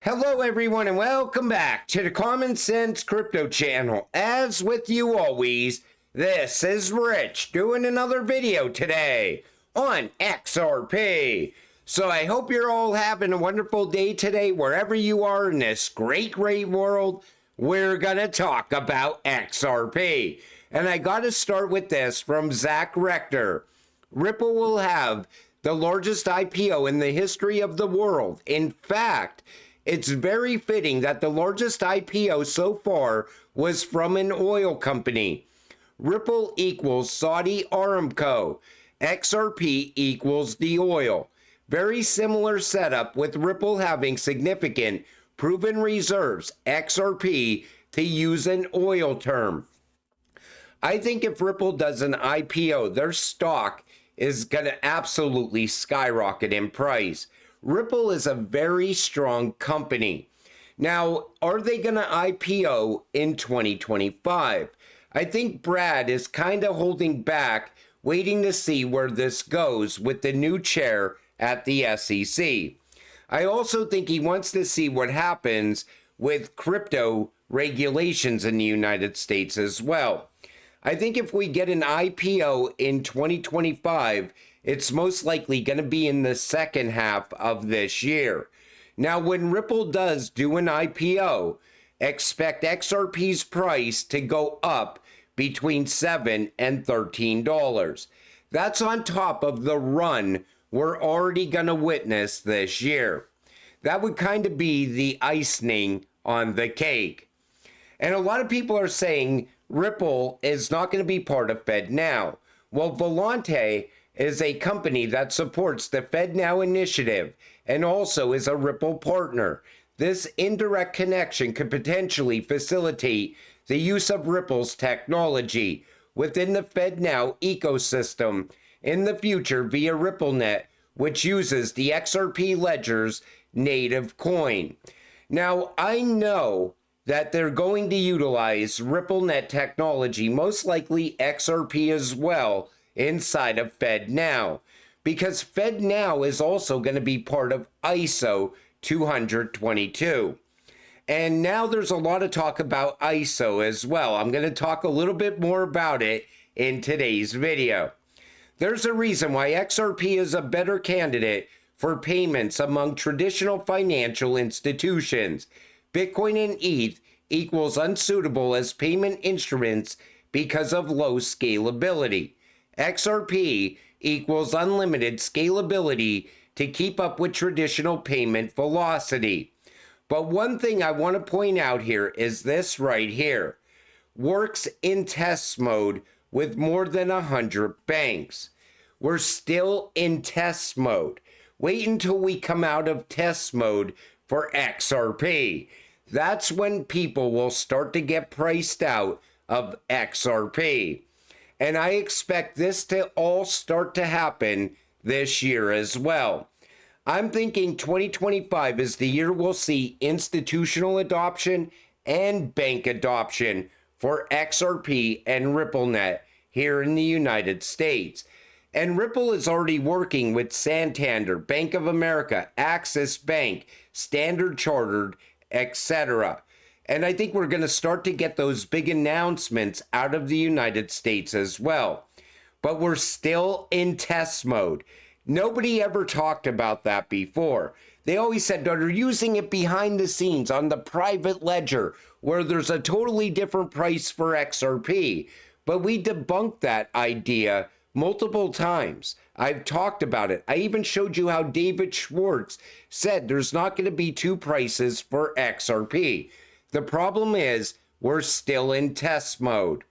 Hello everyone and welcome back to the Common Sense Crypto channel. As with you always, this is Rich doing another video today on XRP. So I hope you're all having a wonderful day today wherever you are in this great world. We're gonna talk about XRP. And I gotta start with this from Zach Rector. Ripple will have the largest IPO in the history of the world. In fact, it's very fitting that the largest IPO so far was from an oil company. Ripple equals Saudi Aramco. XRP equals the oil. Very similar setup with Ripple having significant proven reserves, XRP to use an oil term. I think if Ripple does an IPO, their stock is going to absolutely skyrocket in price. Ripple is a very strong company. Now, are they going to IPO in 2025? I think Brad is kind of holding back, waiting to see where this goes with the new chair at the SEC. I also think he wants to see what happens with crypto regulations in the United States as well. I think if we get an IPO in 2025, it's most likely going to be in the second half of this year. Now, when Ripple does do an IPO, expect XRP's price to go up between $7 and $13. That's on top of the run we're already going to witness this year. That would kind of be the icing on the cake. And a lot of people are saying Ripple is not going to be part of FedNow. Well, Volante is a company that supports the FedNow initiative and also is a Ripple partner. This indirect connection could potentially facilitate the use of Ripple's technology within the FedNow ecosystem in the future via RippleNet, which uses the XRP ledger's native coin. Now, I know that they're going to utilize RippleNet technology, most likely XRP as well, inside of FedNow, because FedNow is also going to be part of ISO 222. And now there's a lot of talk about ISO as well. I'm going to talk a little bit more about it in today's video. There's a reason why XRP is a better candidate for payments among traditional financial institutions. Bitcoin and ETH equals unsuitable as payment instruments because of low scalability. XRP equals unlimited scalability to keep up with traditional payment velocity. But one thing I want to point out here is this right here. Works in test mode with more than 100 banks. We're still in test mode. Wait until we come out of test mode for XRP. That's when people will start to get priced out of XRP. And I expect this to all start to happen this year as well. I'm thinking 2025 is the year we'll see institutional adoption and bank adoption for XRP and RippleNet here in the United States. And Ripple is already working with Santander, Bank of America, Axis Bank, Standard Chartered, etc. And I think we're going to start to get those big announcements out of the United States as well. But we're still in test mode. Nobody ever talked about that before. They always said they're using it behind the scenes on the private ledger where there's a totally different price for XRP. But we debunked that idea multiple times. I've talked about it. I even showed you how David Schwartz said there's not going to be two prices for XRP. The problem is we're still in test mode.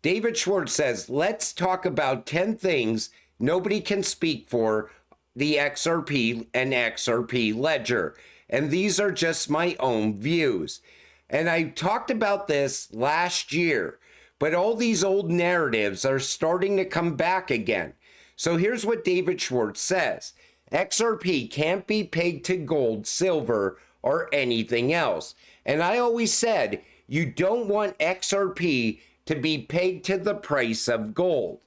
David Schwartz says, let's talk about 10 things nobody can speak for the XRP and XRP ledger. And these are just my own views. And I talked about this last year, but all these old narratives are starting to come back again. So here's what David Schwartz says. XRP can't be pegged to gold, silver, or anything else. And I always said, you don't want XRP to be pegged to the price of gold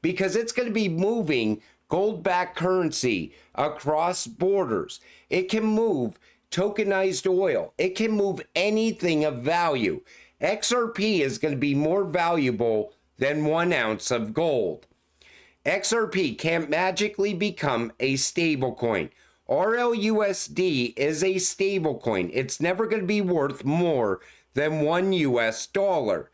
because it's going to be moving gold-backed currency across borders. It can move tokenized oil. It can move anything of value. XRP is going to be more valuable than 1 ounce of gold. XRP can't magically become a stablecoin. RLUSD is a stablecoin. It's never going to be worth more than $1.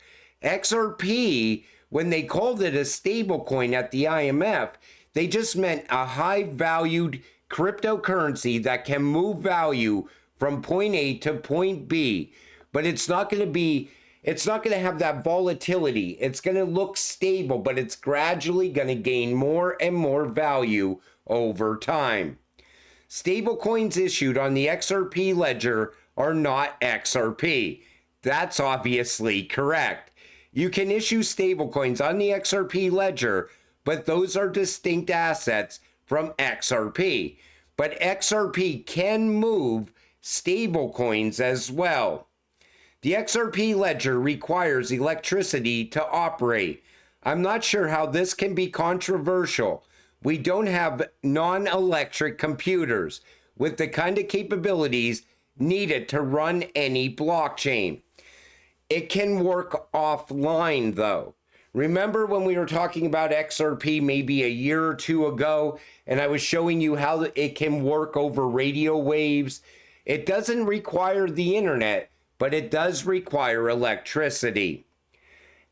XRP, when they called it a stablecoin at the IMF, they just meant a high-valued cryptocurrency that can move value from point A to point B. But it's not going to have that volatility. It's going to look stable, but it's gradually going to gain more and more value over time. Stablecoins issued on the XRP ledger are not XRP. That's obviously correct. You can issue stablecoins on the XRP ledger, but those are distinct assets from XRP. But XRP can move stablecoins as well. The XRP ledger requires electricity to operate. I'm not sure how this can be controversial. We don't have non-electric computers with the kind of capabilities needed to run any blockchain. It can work offline though. Remember when we were talking about XRP maybe a year or two ago, and I was showing you how it can work over radio waves? It doesn't require the internet, but it does require electricity.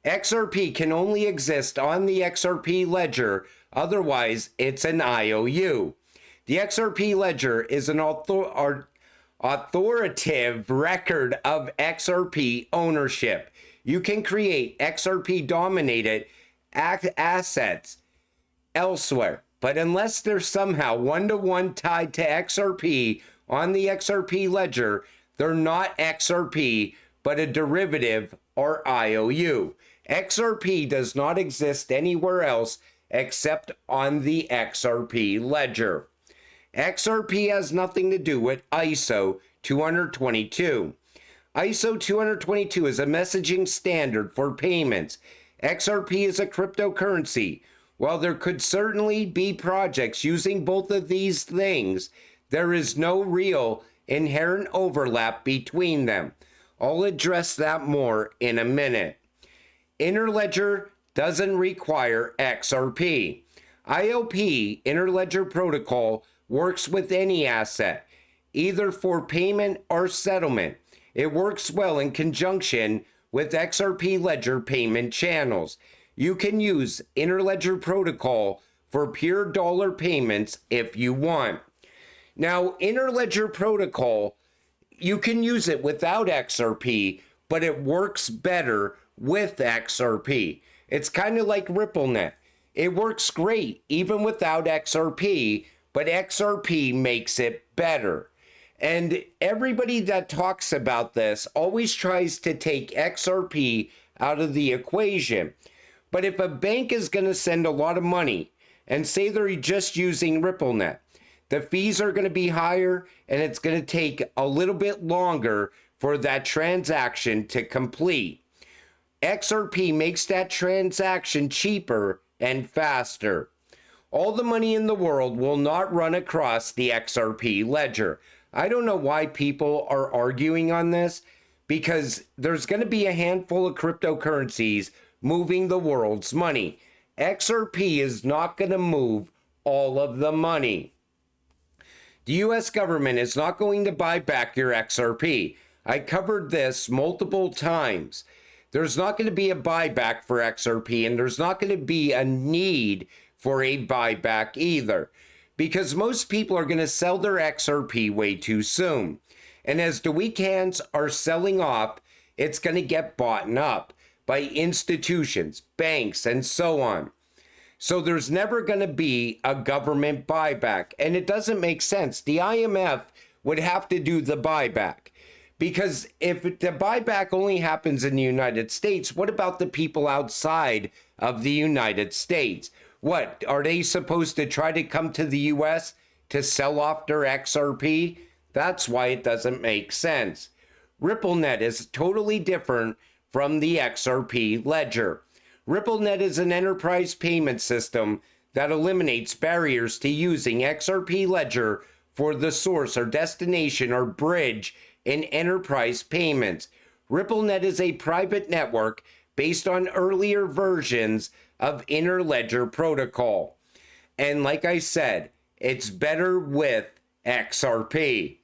XRP can only exist on the XRP ledger, otherwise it's an IOU. The XRP ledger is an authoritative record of XRP ownership. You can create XRP-dominated assets elsewhere, but unless they're somehow one-to-one tied to XRP on the XRP ledger, they're not XRP, but a derivative or IOU. XRP does not exist anywhere else except on the XRP ledger. XRP has nothing to do with ISO 222. ISO 222 is a messaging standard for payments. XRP is a cryptocurrency. While there could certainly be projects using both of these things, there is no real inherent overlap between them. I'll address that more in a minute. Interledger doesn't require XRP. IOP, Interledger Protocol, works with any asset, either for payment or settlement. It works well in conjunction with XRP ledger payment channels. You can use Interledger Protocol for pure dollar payments if you want. Now, Interledger Protocol, you can use it without XRP, but it works better with XRP. It's kind of like RippleNet. It works great even without XRP, but XRP makes it better. And everybody that talks about this always tries to take XRP out of the equation. But if a bank is going to send a lot of money and say they're just using RippleNet, the fees are going to be higher and it's going to take a little bit longer for that transaction to complete. XRP makes that transaction cheaper and faster. All the money in the world will not run across the XRP ledger. I don't know why people are arguing on this, because there's going to be a handful of cryptocurrencies moving the world's money. XRP is not going to move all of the money. The US government is not going to buy back your XRP. I covered this multiple times. There's not going to be a buyback for XRP, and there's not going to be a need for a buyback either, because most people are going to sell their XRP way too soon. And as the weak hands are selling off, it's going to get bought up by institutions, banks, and so on. So there's never going to be a government buyback, and it doesn't make sense. The IMF would have to do the buyback, because if the buyback only happens in the United States, what about the people outside of the United States? What, are they supposed to try to come to the US to sell off their XRP? That's why it doesn't make sense. RippleNet is totally different from the XRP ledger. RippleNet is an enterprise payment system that eliminates barriers to using XRP ledger for the source or destination or bridge in enterprise payments. RippleNet is a private network based on earlier versions of Interledger Protocol. And like I said, it's better with XRP.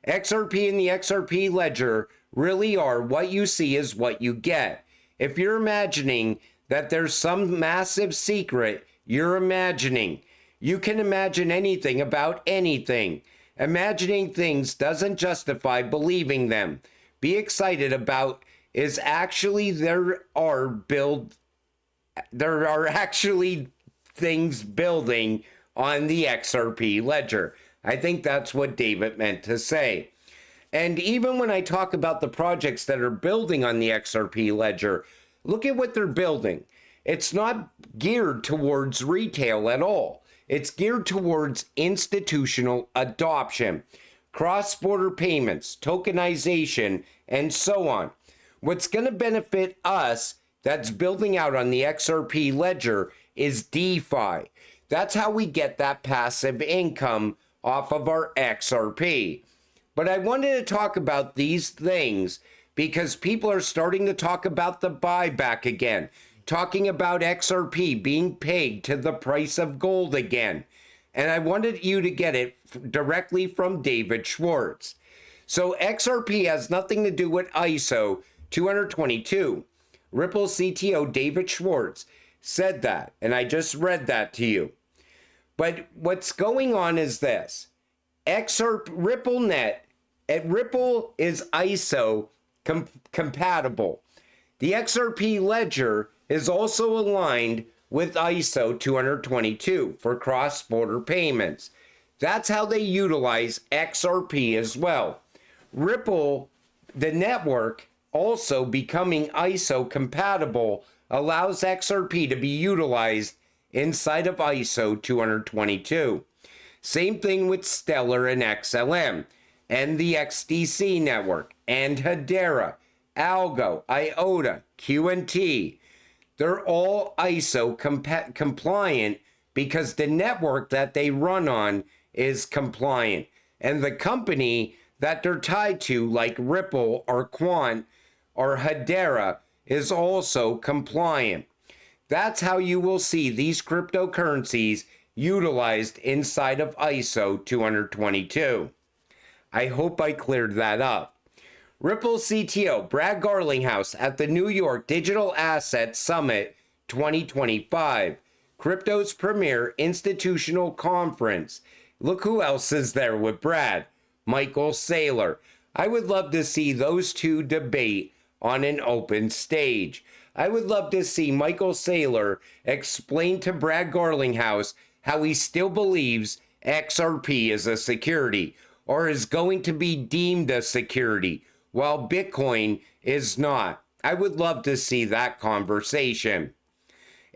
XRP and the XRP ledger really are what you see is what you get. If you're imagining that there's some massive secret, you're imagining. You can imagine anything about anything. Imagining things doesn't justify believing them. Be excited about is actually there are actually things building on the XRP ledger. I think that's what David meant to say. And even when I talk about the projects that are building on the XRP ledger, look at what they're building. It's not geared towards retail at all. It's geared towards institutional adoption, cross-border payments, tokenization, and so on. What's going to benefit us that's building out on the XRP ledger is DeFi. That's how we get that passive income off of our XRP. But I wanted to talk about these things because people are starting to talk about the buyback again, talking about XRP being pegged to the price of gold again. And I wanted you to get it directly from David Schwartz. So XRP has nothing to do with ISO 222. Ripple CTO David Schwartz said that, and I just read that to you. But what's going on is this. RippleNet at Ripple is ISO compatible. The XRP ledger is also aligned with ISO 222 for cross-border payments. That's how they utilize XRP as well. Ripple, the network, also becoming ISO compatible allows XRP to be utilized inside of ISO 222. Same thing with Stellar and XLM, and the XDC network, and Hedera, Algo, IOTA, QNT. They're all ISO compliant because the network that they run on is compliant. And the company that they're tied to, like Ripple or Quant or Hedera, is also compliant. That's how you will see these cryptocurrencies utilized inside of ISO 222. I hope I cleared that up. Ripple CTO Brad Garlinghouse at the New York Digital Asset Summit 2025, crypto's premier institutional conference. Look who else is there with Brad. Michael Saylor. I would love to see those two debate on an open stage. I would love to see Michael Saylor explain to Brad Garlinghouse how he still believes XRP is a security or is going to be deemed a security while Bitcoin is not. I would love to see that conversation.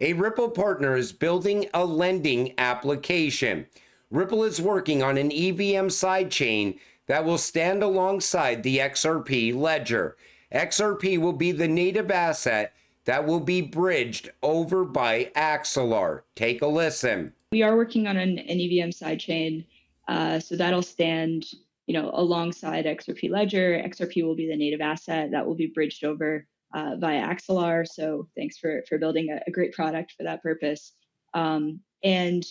A Ripple partner is building a lending application. Ripple is working on an EVM sidechain that will stand alongside the XRP ledger. XRP will be the native asset that will be bridged over by Axelar. Take a listen. We are working on an EVM sidechain, so that'll stand, alongside XRP Ledger. XRP will be the native asset that will be bridged over via Axelar. So thanks for building a great product for that purpose. And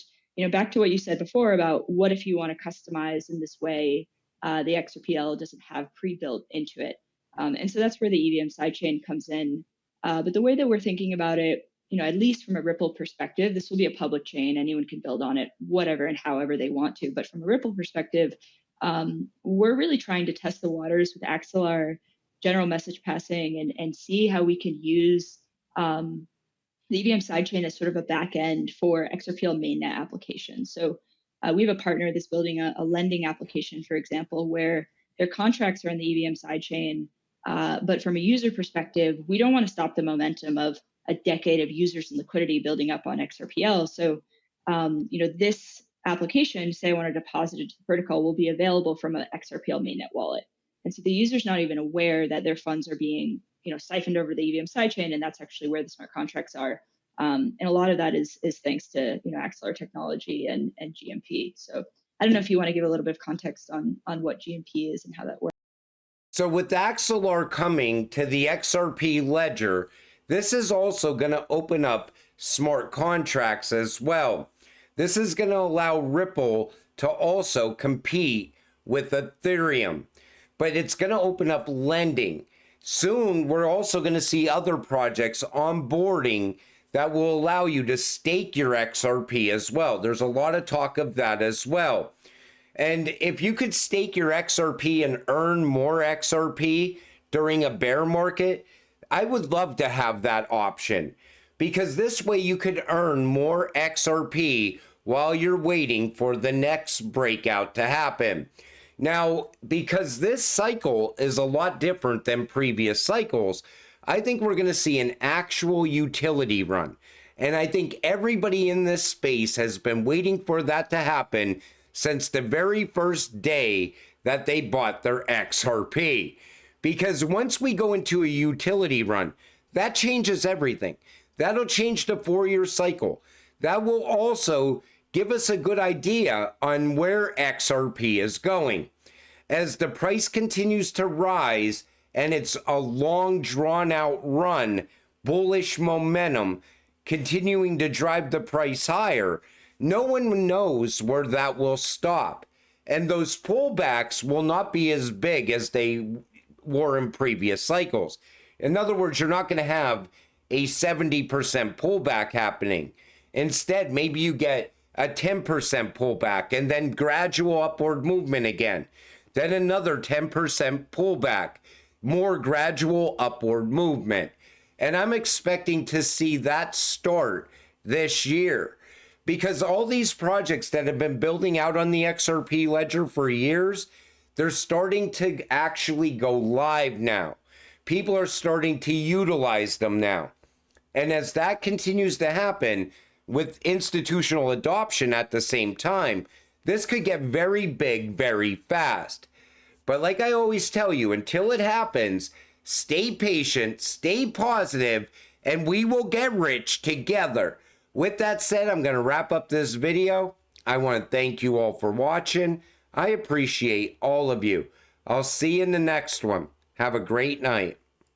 back to what you said before about what if you want to customize in this way, the XRPL doesn't have pre-built into it. And so that's where the EVM sidechain comes in. But the way that we're thinking about it, at least from a Ripple perspective, this will be a public chain. Anyone can build on it, whatever and however they want to. But from a Ripple perspective, we're really trying to test the waters with Axelar, general message passing, and see how we can use the EVM sidechain as sort of a back end for XRPL mainnet applications. So we have a partner that's building a lending application, for example, where their contracts are on the EVM sidechain. But from a user perspective, we don't want to stop the momentum of a decade of users and liquidity building up on XRPL. So, this application, say I want to deposit it to the protocol, will be available from an XRPL mainnet wallet. And so the user's not even aware that their funds are being, siphoned over the EVM sidechain, and that's actually where the smart contracts are. And a lot of that is thanks to, Axelar technology and GMP. So I don't know if you want to give a little bit of context on what GMP is and how that works. So with Axelar coming to the XRP ledger, this is also going to open up smart contracts as well. This is going to allow Ripple to also compete with Ethereum, but it's going to open up lending. Soon, we're also going to see other projects onboarding that will allow you to stake your XRP as well. There's a lot of talk of that as well. And if you could stake your XRP and earn more XRP during a bear market, I would love to have that option, because this way you could earn more XRP while you're waiting for the next breakout to happen. Now, because this cycle is a lot different than previous cycles, I think we're going to see an actual utility run. And I think everybody in this space has been waiting for that to happen since the very first day that they bought their XRP. Because once we go into a utility run, that changes everything. That'll change the 4-year cycle. That will also give us a good idea on where XRP is going. As the price continues to rise and it's a long drawn out run, bullish momentum continuing to drive the price higher, no one knows where that will stop. And those pullbacks will not be as big as they were in previous cycles. In other words, you're not going to have a 70% pullback happening. Instead, maybe you get a 10% pullback and then gradual upward movement again. Then another 10% pullback, more gradual upward movement. And I'm expecting to see that start this year, because all these projects that have been building out on the XRP ledger for years, they're starting to actually go live now. People are starting to utilize them now. And as that continues to happen with institutional adoption at the same time, this could get very big very fast. But like I always tell you, until it happens, stay patient, stay positive, and we will get rich together. With that said, I'm going to wrap up this video. I want to thank you all for watching. I appreciate all of you. I'll see you in the next one. Have a great night.